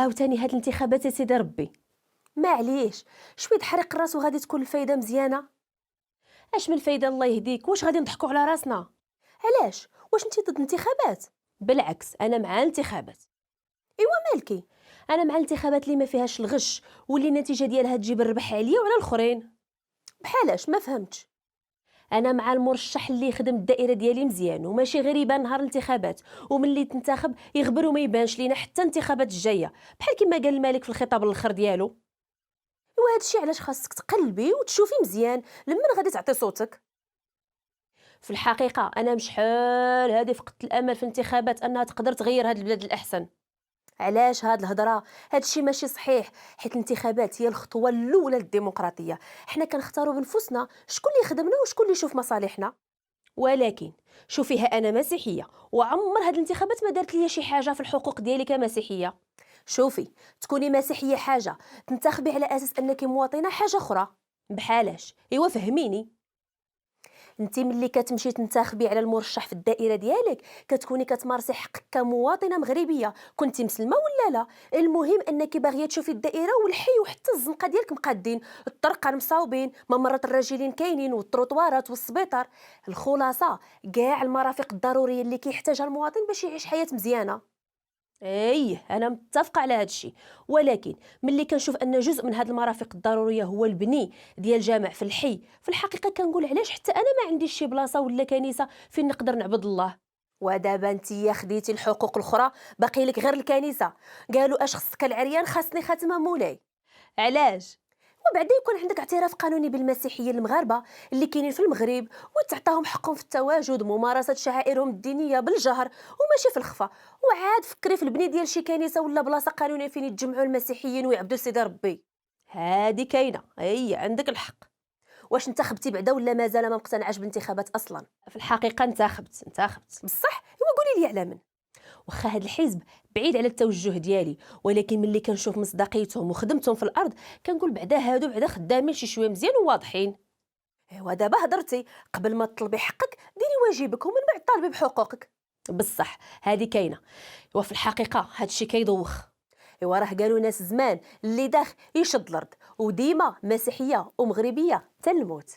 عاوتاني هاد الانتخابات يا سيدي ربي. معليش، شويه حرق الراس وغادي تكون الفايده مزيانه. اش من فايده الله يهديك؟ واش غادي نضحكوا على راسنا؟ علاش؟ واش انت ضد الانتخابات؟ بالعكس انا مع الانتخابات. ايوا مالكي؟ انا مع الانتخابات اللي ما فيهاش الغش واللي النتيجه ديالها تجيب الربح عليا وعلى الاخرين. بحالاش؟ ما فهمتش. انا مع المرشح اللي يخدم الدائره ديالي مزيان وماشي غير يبان نهار الانتخابات وملي تنتخب يغبر وما يبانش لينا حتى الانتخابات الجايه، بحال كما قال الملك في الخطاب الاخر ديالو. ايوا هادشي علاش خاصك تقلبي وتشوفي مزيان لمن غادي تعطي صوتك. في الحقيقه انا مشحال هذه فقدت الامل في الانتخابات انها تقدر تغير هذه البلاد الاحسن. علاش هاد الهضره؟ هادشي ماشي صحيح، حيت الانتخابات هي الخطوه الاولى للديمقراطيه. حنا كنختاروا بنفسنا شكون اللي يخدمنا وشكون اللي يشوف مصالحنا. ولكن شوفيها انا مسيحيه وعمر هاد الانتخابات ما دارت لي شي حاجه في الحقوق ديالي كمسيحيه. شوفي، تكوني مسيحيه حاجه، تنتخبي على اساس انك مواطنه حاجه اخرى. بحالاش؟ ايوا فهميني. انت ملي كتمشي تنتخبي على المرشح في الدائره ديالك كتكوني كتمارسي حقك كمواطنه مغربيه، كنتي مسلمه ولا لا. المهم انك باغيه تشوفي الدائره والحي وحتى الزنقه ديالك مقادين، الطرق مصاوبين، ممرات الراجلين كاينين والطروطوارات والسبيطار. الخلاصه كاع المرافق الضروريه اللي كيحتاجها المواطن باش يعيش حياه مزيانه. ايه انا متفقه على هذا الشيء، ولكن ملي كنشوف ان جزء من هذه المرافق الضروريه هو البني ديال جامع في الحي، في الحقيقه كنقول علاش حتى انا ما عنديش شي بلاصه ولا كنيسه فين نقدر نعبد الله. ودابا انت خديتي الحقوق الاخرى، باقي لك غير الكنيسه. قالوا اش خصك العريان خاصني خاتمه مولاي. علاش؟ وبعدا يكون عندك اعتراف قانوني بالمسيحيه المغاربه اللي كاينين في المغرب، وتعطاهم حقهم في التواجد، ممارسه شعائرهم الدينيه بالجهر وماشي في الخفا. وعاد فكري في البني ديال شي كنيسه ولا بلاصه قانونيه فين يتجمعوا المسيحيين ويعبدوا سيدي ربي. هادي كاينه، اي عندك الحق. واش انتخبتي بعدا ولا مازال ما مقتنعاش بالانتخابات اصلا؟ في الحقيقه انتخبت. بصح ايوا قولي لي على من. واخا هاد الحزب بعيد على التوجه ديالي، ولكن ملي كنشوف مصداقيتهم وخدمتهم في الارض كنقول بعدا هادو بعدا خدامين شي شويه مزيان وواضحين. ايوا دابا هضرتي، قبل ما تطلبي حقك ديري واجبك ومن بعد طالبي بحقوقك. بصح هادي كاينه، وفي الحقيقه هادشي كيدوخ. ايوا راه قالوا ناس زمان اللي داخ يشد الارض، وديما مسيحيه ومغربيه حتى الموت.